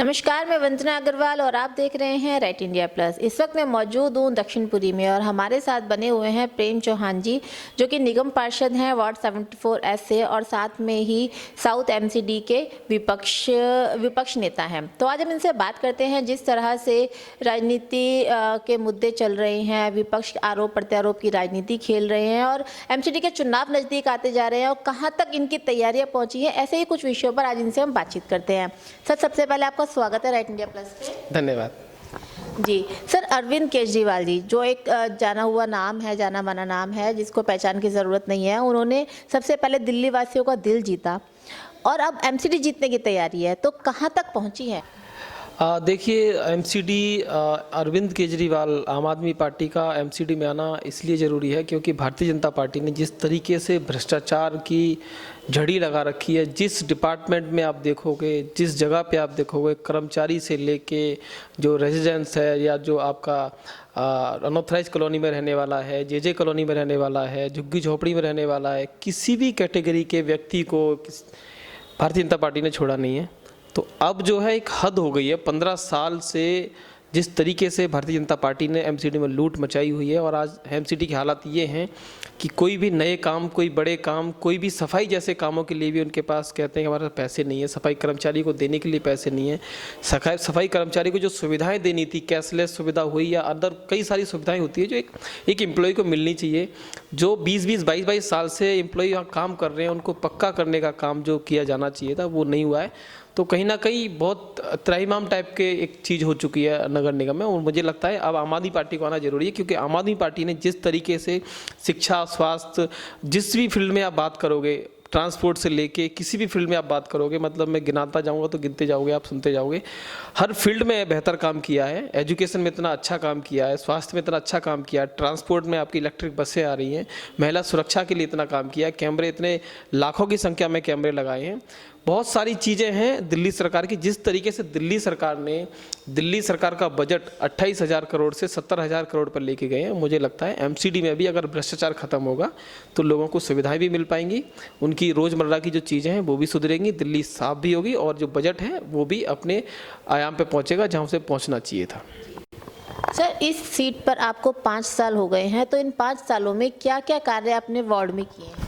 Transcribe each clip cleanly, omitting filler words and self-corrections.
नमस्कार, मैं वंदना अग्रवाल और आप देख रहे हैं राइट इंडिया प्लस। इस वक्त मैं मौजूद हूँ दक्षिणपुरी में और हमारे साथ बने हुए हैं प्रेम चौहान जी, जो कि निगम पार्षद हैं वार्ड 74S से और साथ में ही साउथ एमसीडी के विपक्ष नेता हैं। तो आज हम इनसे बात करते हैं जिस तरह से राजनीति के मुद्दे चल रहे हैं, विपक्ष आरोप प्रत्यारोप की राजनीति खेल रहे हैं और एमसीडी के चुनाव नज़दीक आते जा रहे हैं और कहाँ तक इनकी तैयारियाँ पहुँची हैं, ऐसे ही कुछ विषयों पर आज इनसे हम बातचीत करते हैं। सर, सबसे पहले आपका स्वागत है राइट इंडिया प्लस पे। धन्यवाद जी। सर, अरविंद केजरीवाल जी जो एक जाना हुआ नाम है, जाना माना नाम है, जिसको पहचान की ज़रूरत नहीं है, उन्होंने सबसे पहले दिल्ली वासियों का दिल जीता और अब एमसीडी जीतने की तैयारी है, तो कहाँ तक पहुँची है? देखिए, एमसीडी अरविंद केजरीवाल आम आदमी पार्टी का एमसीडी में आना इसलिए ज़रूरी है क्योंकि भारतीय जनता पार्टी ने जिस तरीके से भ्रष्टाचार की झड़ी लगा रखी है, जिस डिपार्टमेंट में आप देखोगे, जिस जगह पे आप देखोगे, कर्मचारी से लेके जो रेजिडेंस है या जो आपका अनऑथराइज कॉलोनी में रहने वाला है, जे कॉलोनी में रहने वाला है, झुग्गी झोपड़ी में रहने वाला है, किसी भी कैटेगरी के व्यक्ति को भारतीय जनता पार्टी ने छोड़ा नहीं है। तो अब जो है एक हद हो गई है। 15 साल से जिस तरीके से भारतीय जनता पार्टी ने एमसीडी में लूट मचाई हुई है और आज एमसीडी की हालत ये हैं कि कोई भी नए काम, कोई बड़े काम, कोई भी सफाई जैसे कामों के लिए भी उनके पास कहते हैं कि हमारे पास पैसे नहीं है, सफाई कर्मचारी को देने के लिए पैसे नहीं है। सफाई कर्मचारी को जो सुविधाएं देनी थी, कैशलेस सुविधा हुई या अदर कई सारी सुविधाएं होती है जो एक एम्प्लॉय को मिलनी चाहिए, जो 20-20, 22-22 साल से एम्प्लॉय यहाँ काम कर रहे हैं, उनको पक्का करने का काम जो किया जाना चाहिए था वो नहीं हुआ है। तो कहीं ना कहीं बहुत त्राहिमाम टाइप के एक चीज़ हो चुकी है नगर निगम में और मुझे लगता है अब आम आदमी पार्टी को आना जरूरी है क्योंकि आम आदमी पार्टी ने जिस तरीके से शिक्षा, स्वास्थ्य, जिस भी फील्ड में आप बात करोगे, ट्रांसपोर्ट से लेके किसी भी फील्ड में आप बात करोगे, मतलब मैं गिनाता जाऊंगा तो गिनते जाओगे, आप सुनते जाओगे, हर फील्ड में बेहतर काम किया है। एजुकेशन में इतना अच्छा काम किया है, स्वास्थ्य में इतना अच्छा काम किया है, ट्रांसपोर्ट में आपकी इलेक्ट्रिक बसें आ रही हैं, महिला सुरक्षा के लिए इतना काम किया है, कैमरे इतने लाखों की संख्या में कैमरे लगाए हैं, बहुत सारी चीज़ें हैं दिल्ली सरकार की। जिस तरीके से दिल्ली सरकार का बजट 28,000 करोड़ से 70,000 करोड़ पर लेके गए हैं, मुझे लगता है एमसीडी में भी अगर भ्रष्टाचार खत्म होगा तो लोगों को सुविधाएं भी मिल पाएंगी, उनकी रोज़मर्रा की जो चीज़ें हैं वो भी सुधरेंगी, दिल्ली साफ भी होगी और जो बजट है वो भी अपने आयाम पे पहुंचेगा जहां उसे पहुंचना चाहिए था। सर, इस सीट पर आपको 5 साल हो गए हैं, तो इन 5 सालों में क्या क्या कार्य आपने वार्ड में किए हैं?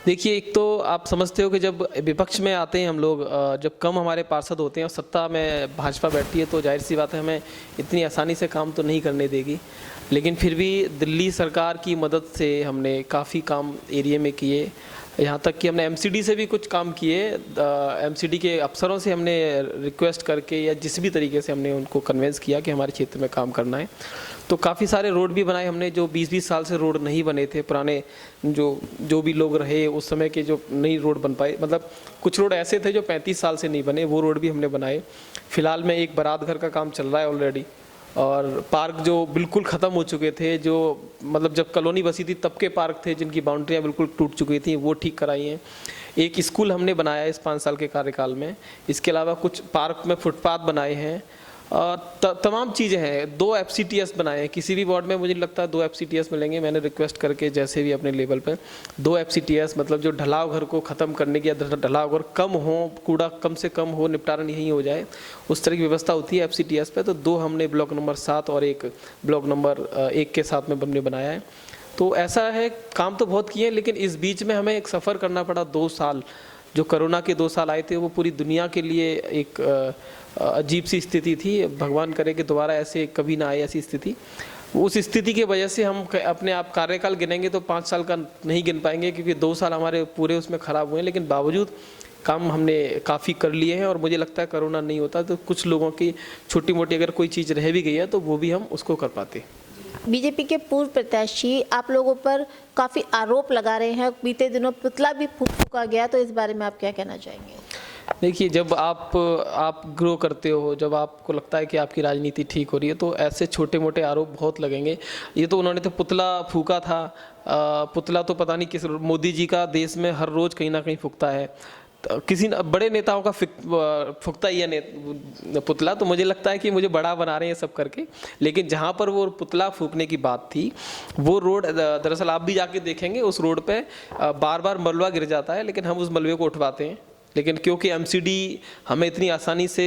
देखिए, एक तो आप समझते हो कि जब विपक्ष में आते हैं हम लोग, जब कम हमारे पार्षद होते हैं और सत्ता में भाजपा बैठती है तो जाहिर सी बात है हमें इतनी आसानी से काम तो नहीं करने देगी, लेकिन फिर भी दिल्ली सरकार की मदद से हमने काफ़ी काम एरिया में किए। यहाँ तक कि हमने एमसीडी से भी कुछ काम किए, एमसीडी के अफसरों से हमने रिक्वेस्ट करके या जिस भी तरीके से हमने उनको कन्विंस किया कि हमारे क्षेत्र में काम करना है। तो काफ़ी सारे रोड भी बनाए हमने जो 20-20 साल से रोड नहीं बने थे, पुराने जो भी लोग रहे उस समय के जो नई रोड बन पाए, मतलब कुछ रोड ऐसे थे जो 35 साल से नहीं बने, वो रोड भी हमने बनाए। फिलहाल में एक बारात घर का काम चल रहा है ऑलरेडी और पार्क जो बिल्कुल ख़त्म हो चुके थे, जो मतलब जब कॉलोनी बसी थी तब के पार्क थे जिनकी बाउंड्रियाँ बिल्कुल टूट चुकी थी, वो ठीक कराई हैं। एक स्कूल हमने बनाया है इस 5 साल के कार्यकाल में। इसके अलावा कुछ पार्क में फुटपाथ बनाए हैं, तमाम चीज़ें हैं। 2 FCTS बनाए हैं, किसी भी वार्ड में मुझे लगता है 2 FCTS मिलेंगे, मैंने रिक्वेस्ट करके जैसे भी अपने लेवल पर 2 FCTS, मतलब जो ढलाव घर को ख़त्म करने की, ढलाव घर कम हो, कूड़ा कम से कम हो, निपटारा यहीं हो जाए, उस तरह की व्यवस्था होती है FCTS पे। तो 2 हमने ब्लॉक नंबर 7 और 1 ब्लॉक नंबर 1 के साथ में हमने बनाया है। तो ऐसा है, काम तो बहुत किए हैं, लेकिन इस बीच में हमें एक सफ़र करना पड़ा 2 साल। जो कोरोना के 2 साल आए थे वो पूरी दुनिया के लिए एक अजीब सी स्थिति थी। भगवान करे कि दोबारा ऐसे कभी ना आए ऐसी स्थिति। उस स्थिति की वजह से हम अपने आप कार्यकाल गिनेंगे तो 5 साल का नहीं गिन पाएंगे क्योंकि 2 साल हमारे पूरे उसमें ख़राब हुए हैं, लेकिन बावजूद काम हमने काफ़ी कर लिए हैं और मुझे लगता है कोरोना नहीं होता तो कुछ लोगों की छोटी मोटी अगर कोई चीज़ रह भी गई है तो वो भी हम उसको कर पाते। बीजेपी के पूर्व प्रत्याशी आप लोगों पर काफ़ी आरोप लगा रहे हैं, बीते दिनों पुतला भी फूका गया, तो इस बारे में आप क्या कहना चाहेंगे? देखिए, जब आप ग्रो करते हो, जब आपको लगता है कि आपकी राजनीति ठीक हो रही है तो ऐसे छोटे मोटे आरोप बहुत लगेंगे। ये तो उन्होंने तो पुतला फूका था, पुतला तो पता नहीं किस मोदी जी का देश में हर रोज़ कहीं ना कहीं फूकता है, किसी बड़े नेताओं का फुकता ही है पुतला। तो मुझे लगता है कि मुझे बड़ा बना रहे हैं सब करके, लेकिन जहाँ पर वो पुतला फूकने की बात थी वो रोड, दरअसल आप भी जाके देखेंगे उस रोड पे बार बार मलबा गिर जाता है, लेकिन हम उस मलबे को उठवाते हैं, लेकिन क्योंकि एमसीडी हमें इतनी आसानी से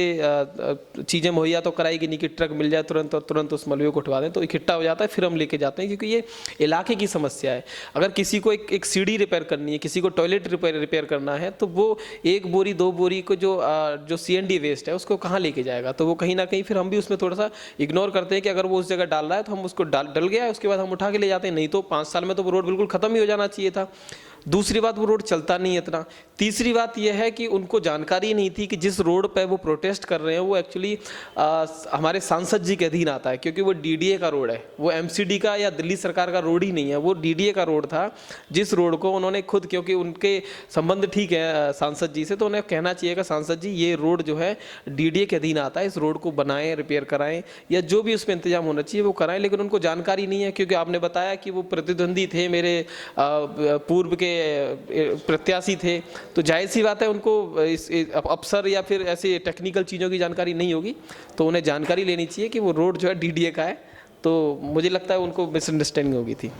चीज़ें मुहैया तो कराएगी नहीं कि ट्रक मिल जाए तुरंत और तुरंत उस मलबे को उठवा दें, तो इकट्ठा हो जाता है, फिर हम लेके जाते हैं, क्योंकि ये इलाके की समस्या है। अगर किसी को एक सीढ़ी रिपेयर करनी है, किसी को टॉयलेट रिपेयर करना है, तो वो 1 बोरी 2 बोरी को जो CND वेस्ट है उसको कहाँ लेके जाएगा, तो वो कहीं ना कहीं फिर हम भी उसमें थोड़ा सा इग्नोर करते हैं कि अगर वो उस जगह डाल रहा है तो हम उसको डल गया है, उसके बाद हम उठा के ले जाते हैं। नहीं तो 5 साल में तो वो रोड बिल्कुल ख़त्म ही हो जाना चाहिए था। दूसरी बात, वो रोड चलता नहीं इतना। तीसरी बात यह है कि उनको जानकारी नहीं थी कि जिस रोड पर वो प्रोटेस्ट कर रहे हैं वो एक्चुअली हमारे सांसद जी के अधीन आता है, क्योंकि वो DDA का रोड है, वो MCD का या दिल्ली सरकार का रोड ही नहीं है, वो DDA का रोड था, जिस रोड को उन्होंने खुद, क्योंकि उनके संबंध ठीक है सांसद जी से, तो उन्हें कहना चाहिए कि सांसद जी ये रोड जो है DDA के अधीन आता है, इस रोड को बनाएं, रिपेयर कराएं, या जो भी उसमें इंतजाम होना चाहिए वो कराएं। लेकिन उनको जानकारी नहीं है, क्योंकि आपने बताया कि वो प्रतिद्वंदी थे, मेरे पूर्व के प्रत्याशी थे, तो जाहिर सी बात है उनको इस अफसर या फिर ऐसे टेक्निकल चीज़ों की जानकारी नहीं होगी, तो उन्हें जानकारी लेनी चाहिए कि वो रोड जो है DDA का है। तो मुझे लगता है उनको मिसअंडरस्टैंडिंग होगी थी।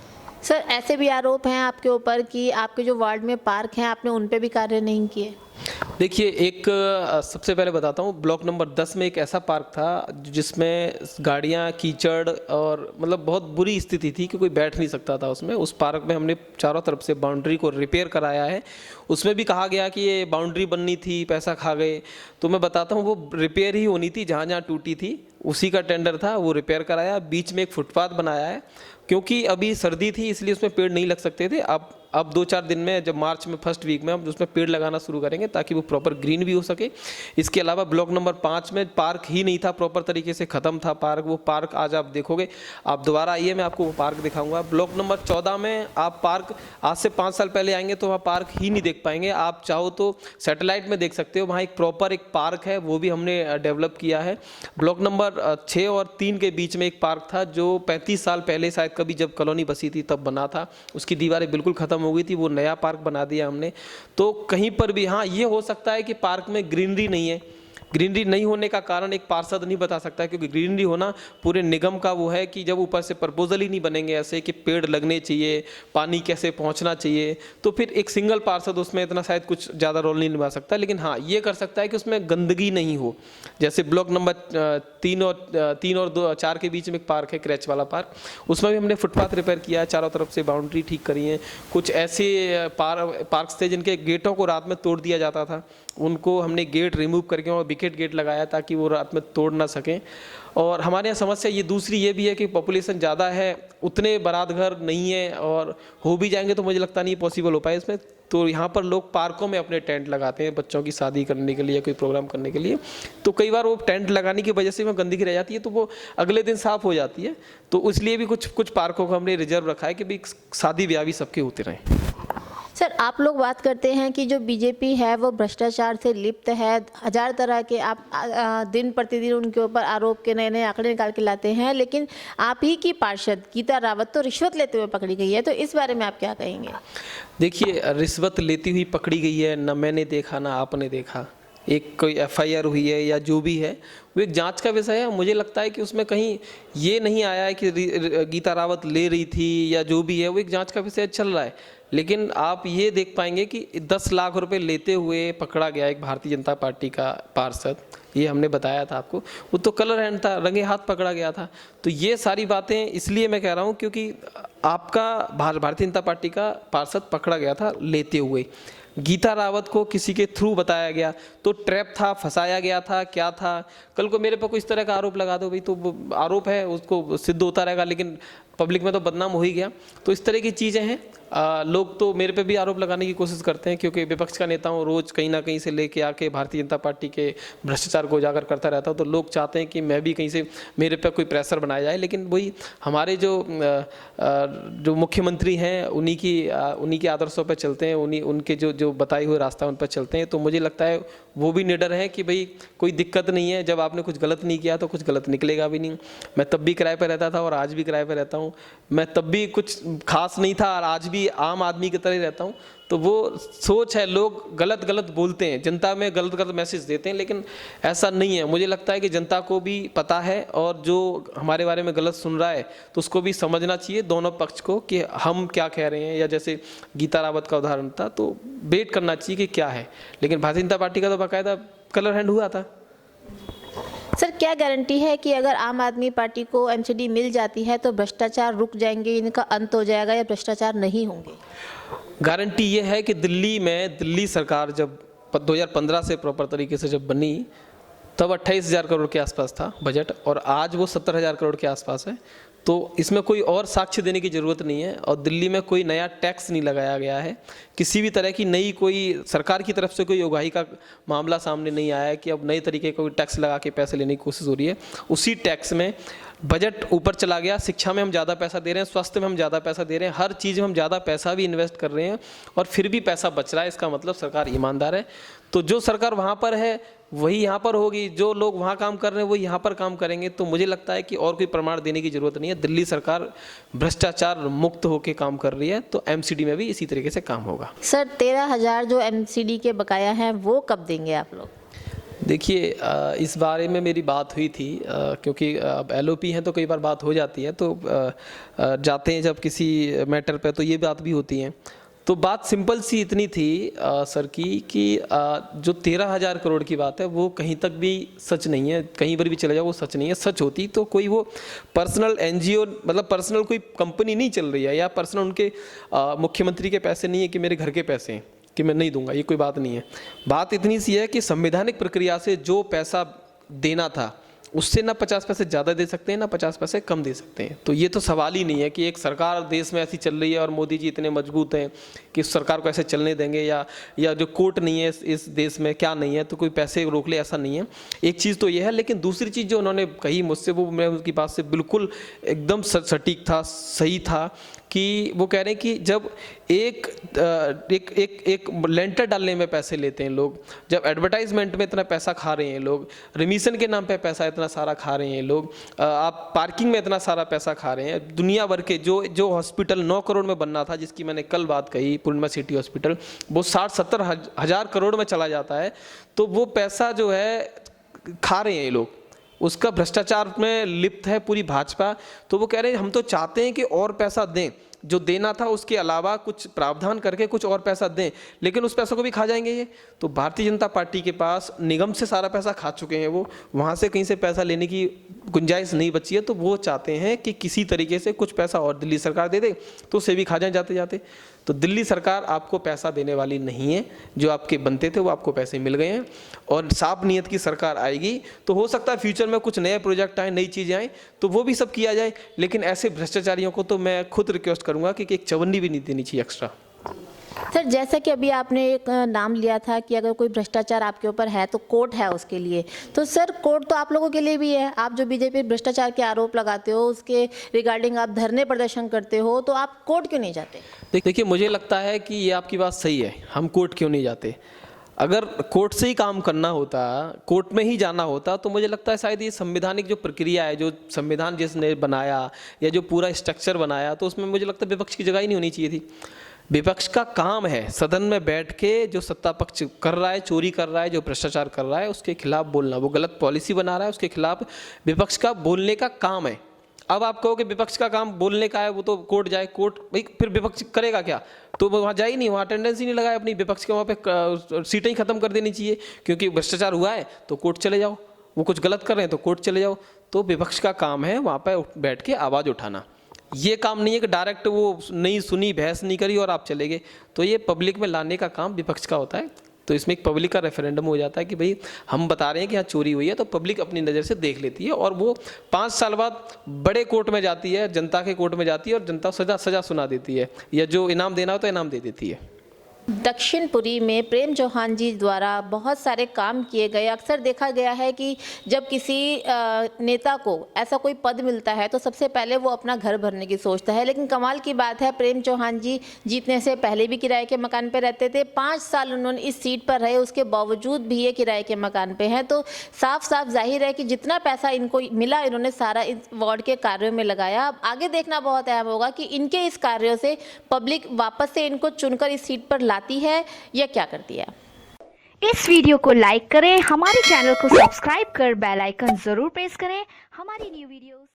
सर, ऐसे भी आरोप हैं आपके ऊपर कि आपके जो वार्ड में पार्क हैं आपने उन पे भी कार्य नहीं किए। देखिए, एक सबसे पहले बताता हूँ, ब्लॉक नंबर 10 में एक ऐसा पार्क था जिसमें गाड़ियाँ, कीचड़ और मतलब बहुत बुरी स्थिति थी कि कोई बैठ नहीं सकता था उसमें। उस पार्क में हमने चारों तरफ से बाउंड्री को रिपेयर कराया है। उसमें भी कहा गया कि ये बाउंड्री बननी थी, पैसा खा गए, तो मैं बताता हूँ वो रिपेयर ही होनी थी, जहाँ जहाँ टूटी थी उसी का टेंडर था, वो रिपेयर कराया। बीच में एक फुटपाथ बनाया है, क्योंकि अभी सर्दी थी इसलिए उसमें पेड़ नहीं लग सकते थे। अब 2-4 दिन में, जब मार्च में फर्स्ट वीक में हम उसमें पेड़ लगाना शुरू करेंगे ताकि वो प्रॉपर ग्रीन भी हो सके। इसके अलावा ब्लॉक नंबर 5 में पार्क ही नहीं था, प्रॉपर तरीके से ख़त्म था पार्क। वो पार्क आज आप देखोगे, आप दोबारा आइए, मैं आपको वो पार्क दिखाऊंगा। ब्लॉक नंबर 14 में आप पार्क आज से 5 साल पहले आएंगे तो वहाँ पार्क ही नहीं देख पाएंगे। आप चाहो तो सैटेलाइट में देख सकते हो, वहाँ एक प्रॉपर एक पार्क है, वो भी हमने डेवलप किया है। ब्लॉक नंबर 6 और 3 के बीच में एक पार्क था जो 35 साल पहले शायद कभी जब कॉलोनी बसी थी तब बना था, उसकी दीवारें बिल्कुल ख़त्म हो गई थी, वो नया पार्क बना दिया हमने। तो कहीं पर भी, हाँ, ये हो सकता है कि पार्क में ग्रीनरी नहीं है। ग्रीनरी नहीं होने का कारण एक पार्षद नहीं बता सकता, क्योंकि ग्रीनरी होना पूरे निगम का वो है कि जब ऊपर से प्रपोजल ही नहीं बनेंगे ऐसे कि पेड़ लगने चाहिए, पानी कैसे पहुंचना चाहिए, तो फिर एक सिंगल पार्षद उसमें इतना शायद कुछ ज़्यादा रोल नहीं निभा सकता। लेकिन हाँ, ये कर सकता है कि उसमें गंदगी नहीं हो। जैसे ब्लॉक नंबर 3 और 4 के बीच में एक पार्क है, क्रैच वाला पार्क, उसमें भी हमने फुटपाथ रिपेयर किया है, चारों तरफ से बाउंड्री ठीक करी है। कुछ ऐसे पार्क थे जिनके गेटों को रात में तोड़ दिया जाता था, उनको हमने गेट रिमूव करके और विकेट गेट लगाया ताकि वो रात में तोड़ ना सकें। और हमारे यहाँ समस्या ये दूसरी ये भी है कि पॉपुलेशन ज़्यादा है, उतने बारात घर नहीं है, और हो भी जाएंगे तो मुझे लगता नहीं पॉसिबल हो पाए इसमें। तो यहाँ पर लोग पार्कों में अपने टेंट लगाते हैं बच्चों की शादी करने के लिए, कोई प्रोग्राम करने के लिए, तो कई बार वो टेंट लगाने की वजह से वहाँ गंदगी रह जाती है, तो वो अगले दिन साफ़ हो जाती है। तो इसलिए भी कुछ पार्कों को हमने रिजर्व रखा है कि भाई शादी ब्याह भी सबके होते रहें। सर, आप लोग बात करते हैं कि जो बीजेपी है वो भ्रष्टाचार से लिप्त है, 1000 तरह के आप दिन प्रतिदिन उनके ऊपर आरोप के नए नए आंकड़े निकाल के लाते हैं, लेकिन आप ही की पार्षद गीता रावत तो रिश्वत लेते हुए पकड़ी गई है, तो इस बारे में आप क्या कहेंगे? देखिए, रिश्वत लेती हुई पकड़ी गई है, ना मैंने देखा ना आपने देखा। एक कोई FIR हुई है या जो भी है वो एक जांच का विषय है। मुझे लगता है कि उसमें कहीं ये नहीं आया है कि गीता रावत ले रही थी या जो भी है, वो एक जांच का विषय चल रहा है। लेकिन आप ये देख पाएंगे कि 10 लाख रुपए लेते हुए पकड़ा गया एक भारतीय जनता पार्टी का पार्षद, ये हमने बताया था आपको, वो तो कलर हैंड था, रंगे हाथ पकड़ा गया था। तो ये सारी बातें इसलिए मैं कह रहा हूँ क्योंकि आपका भारतीय जनता पार्टी का पार्षद पकड़ा गया था लेते हुए। गीता रावत को किसी के थ्रू बताया गया, तो ट्रैप था, फंसाया गया था, क्या था? कल को मेरे पर कोई इस तरह का आरोप लगा दो भाई, तो आरोप है, उसको सिद्ध होता रहेगा, लेकिन पब्लिक में तो बदनाम हो ही गया। तो इस तरह की चीज़ें हैं। लोग तो मेरे पे भी आरोप लगाने की कोशिश करते हैं, क्योंकि विपक्ष का नेता हूँ, रोज़ कहीं ना कहीं से लेके आके भारतीय जनता पार्टी के भ्रष्टाचार को उजागर करता रहता हूँ, तो लोग चाहते हैं कि मैं भी कहीं से मेरे पे कोई प्रेशर बनाया जाए। लेकिन वही हमारे जो मुख्यमंत्री हैं उन्हीं की आदर्शों पर चलते हैं, उनके जो बताए हुए रास्ता उन पर चलते हैं। तो मुझे लगता है वो भी निडर है कि भाई कोई दिक्कत नहीं है, जब आपने कुछ गलत नहीं किया तो कुछ गलत निकलेगा भी नहीं। मैं तब भी किराए पर रहता था और आज भी किराए पर रहता हूँ, मैं तब भी कुछ खास नहीं था और आज भी आम आदमी की तरह रहता हूँ। तो वो सोच है, लोग गलत गलत बोलते हैं, जनता में गलत गलत मैसेज देते हैं, लेकिन ऐसा नहीं है। मुझे लगता है कि जनता को भी पता है और जो हमारे बारे में गलत सुन रहा है तो उसको भी समझना चाहिए दोनों पक्ष को कि हम क्या कह रहे हैं, या जैसे गीता रावत का उदाहरण था तो वेट करना चाहिए कि क्या है। लेकिन भारतीय जनता पार्टी का तो बाकायदा कलर हैंड हुआ था। सर, क्या गारंटी है कि अगर आम आदमी पार्टी को एमसीडी मिल जाती है तो भ्रष्टाचार रुक जाएंगे, इनका अंत हो जाएगा, या भ्रष्टाचार नहीं होंगे? गारंटी ये है कि दिल्ली सरकार जब 2015 से प्रॉपर तरीके से जब बनी तब 28,000 करोड़ के आसपास था बजट, और आज वो 70,000 करोड़ के आसपास है। तो इसमें कोई और साक्ष्य देने की ज़रूरत नहीं है, और दिल्ली में कोई नया टैक्स नहीं लगाया गया है, किसी भी तरह की नई कोई सरकार की तरफ से कोई उगाही का मामला सामने नहीं आया है कि अब नए तरीके का कोई टैक्स लगा के पैसे लेने की कोशिश हो रही है। उसी टैक्स में बजट ऊपर चला गया, शिक्षा में हम ज़्यादा पैसा दे रहे हैं, स्वास्थ्य में हम ज़्यादा पैसा दे रहे हैं, हर चीज़ में हम ज़्यादा पैसा भी इन्वेस्ट कर रहे हैं और फिर भी पैसा बच रहा है। इसका मतलब सरकार ईमानदार है। तो जो सरकार वहाँ पर है वही यहाँ पर होगी, जो लोग वहाँ काम कर रहे हैं वो यहाँ पर काम करेंगे। तो मुझे लगता है कि और कोई प्रमाण देने की ज़रूरत नहीं है। दिल्ली सरकार भ्रष्टाचार मुक्त होकर काम कर रही है, तो एमसीडी में भी इसी तरीके से काम होगा। सर, 13,000 जो एमसीडी के बकाया हैं वो कब देंगे आप लोग? देखिए, इस बारे में मेरी बात हुई थी, क्योंकि अब एलओपी हैं तो कई बार बात हो जाती है, तो जाते हैं जब किसी मैटर पे तो ये बात भी होती है। तो बात सिंपल सी इतनी थी सर कि जो 13,000 करोड़ की बात है वो कहीं तक भी सच नहीं है, कहीं पर भी चले जाओ वो सच नहीं है। सच होती तो कोई वो पर्सनल एनजीओ, मतलब पर्सनल कोई कंपनी नहीं चल रही है, या पर्सनल उनके मुख्यमंत्री के पैसे नहीं है कि मेरे घर के पैसे हैं कि मैं नहीं दूंगा, ये कोई बात नहीं है। बात इतनी सी है कि संवैधानिक प्रक्रिया से जो पैसा देना था उससे ना 50 पैसे ज़्यादा दे सकते हैं, ना 50 पैसे कम दे सकते हैं। तो ये तो सवाल ही नहीं है कि एक सरकार देश में ऐसी चल रही है और मोदी जी इतने मजबूत हैं कि उस सरकार को ऐसे चलने देंगे, या जो कोर्ट नहीं है इस देश में, क्या नहीं है तो कोई पैसे रोक ले, ऐसा नहीं है। एक चीज़ तो ये है। लेकिन दूसरी चीज़ जो उन्होंने कही मुझसे, वो मैं उनकी बात से बिल्कुल एकदम सटीक था, सही था, कि वो कह रहे हैं कि जब एक लेंटर डालने में पैसे लेते हैं लोग, जब एडवर्टाइजमेंट में इतना पैसा खा रहे हैं लोग, रिमिशन के नाम पे पैसा इतना सारा खा रहे हैं लोग, आप पार्किंग में इतना सारा पैसा खा रहे हैं, दुनिया भर के जो हॉस्पिटल 9 करोड़ में बनना था, जिसकी मैंने कल बात कही, पूर्णिमा सिटी हॉस्पिटल, वो 60-70 हज़ार करोड़ में चला जाता है। तो वो पैसा जो है खा रहे हैं ये लोग, उसका भ्रष्टाचार में लिप्त है पूरी भाजपा। तो वो कह रहे हैं हम तो चाहते हैं कि और पैसा दें, जो देना था उसके अलावा कुछ प्रावधान करके कुछ और पैसा दें, लेकिन उस पैसों को भी खा जाएंगे ये। तो भारतीय जनता पार्टी के पास निगम से सारा पैसा खा चुके हैं, वो वहाँ से कहीं से पैसा लेने की गुंजाइश नहीं बची है। तो वो चाहते हैं कि किसी तरीके से कुछ पैसा और दिल्ली सरकार दे दे तो उसे भी खा जाए जाते जाते। तो दिल्ली सरकार आपको पैसा देने वाली नहीं है, जो आपके बनते थे वो आपको पैसे मिल गए हैं, और साफ नियत की सरकार आएगी तो हो सकता है फ्यूचर में कुछ नए प्रोजेक्ट आए, नई चीज़ें आएँ, तो वो भी सब किया जाए। लेकिन ऐसे भ्रष्टाचारियों को तो मैं खुद रिक्वेस्ट करूँगा कि एक चवन्नी भी नहीं देनी चाहिए एक्स्ट्रा। सर, जैसा कि अभी आपने एक नाम लिया था कि अगर कोई भ्रष्टाचार आपके ऊपर है तो कोर्ट है उसके लिए, तो सर कोर्ट तो आप लोगों के लिए भी है। आप जो बीजेपी भ्रष्टाचार के आरोप लगाते हो उसके रिगार्डिंग आप धरने प्रदर्शन करते हो, तो आप कोर्ट क्यों नहीं जाते? देखिए, मुझे लगता है कि ये आपकी बात सही है, हम कोर्ट क्यों नहीं जाते। अगर कोर्ट से ही काम करना होता, कोर्ट में ही जाना होता, तो मुझे लगता है शायद ये संवैधानिक जो प्रक्रिया है, जो संविधान जिसने बनाया या जो पूरा स्ट्रक्चर बनाया, तो उसमें मुझे लगता है विपक्ष की जगह ही नहीं होनी चाहिए थी। विपक्ष का काम है सदन में बैठ के जो सत्ता पक्ष कर रहा है, चोरी कर रहा है, जो भ्रष्टाचार कर रहा है, उसके खिलाफ बोलना, वो गलत पॉलिसी बना रहा है, उसके खिलाफ विपक्ष का बोलने का काम है। अब आप कहो कि विपक्ष का काम बोलने का है, वो तो कोर्ट जाए, कोर्ट भाई फिर विपक्ष करेगा क्या? तो वहाँ जाए ही नहीं, वहाँ अटेंडेंस ही नहीं लगाए अपनी, विपक्ष के वहाँ पे सीटें ही खत्म कर देनी चाहिए, क्योंकि भ्रष्टाचार हुआ है तो कोर्ट चले जाओ, वो कुछ गलत कर रहे हैं तो कोर्ट चले जाओ। तो विपक्ष का काम है वहाँ पर बैठ के आवाज़ उठाना, ये काम नहीं है कि डायरेक्ट वो नहीं सुनी, बहस नहीं करी और आप चले गए। तो ये पब्लिक में लाने का काम विपक्ष का होता है। तो इसमें एक पब्लिक का रेफरेंडम हो जाता है कि भाई हम बता रहे हैं कि यहाँ चोरी हुई है, तो पब्लिक अपनी नज़र से देख लेती है, और वो 5 साल बाद बड़े कोर्ट में जाती है, जनता के कोर्ट में जाती है, और जनता सजा सुना देती है, या जो इनाम देना हो तो इनाम दे देती है। दक्षिणपुरी में प्रेम चौहान जी द्वारा बहुत सारे काम किए गए। अक्सर देखा गया है कि जब किसी नेता को ऐसा कोई पद मिलता है तो सबसे पहले वो अपना घर भरने की सोचता है, लेकिन कमाल की बात है प्रेम चौहान जी जीतने से पहले भी किराए के मकान पर रहते थे। 5 साल उन्होंने इस सीट पर रहे, उसके बावजूद भी ये किराए के मकान पे हैं। तो साफ साफ जाहिर है कि जितना पैसा इनको मिला इन्होंने सारा इस वार्ड के कार्यों में लगाया। अब आगे देखना बहुत अहम होगा कि इनके इस कार्यों से पब्लिक वापस से इनको चुनकर इस सीट पर लाती है या क्या करती है। इस वीडियो को लाइक करें, हमारे चैनल को सब्सक्राइब कर बेल आइकन जरूर प्रेस करें हमारी न्यू वीडियोस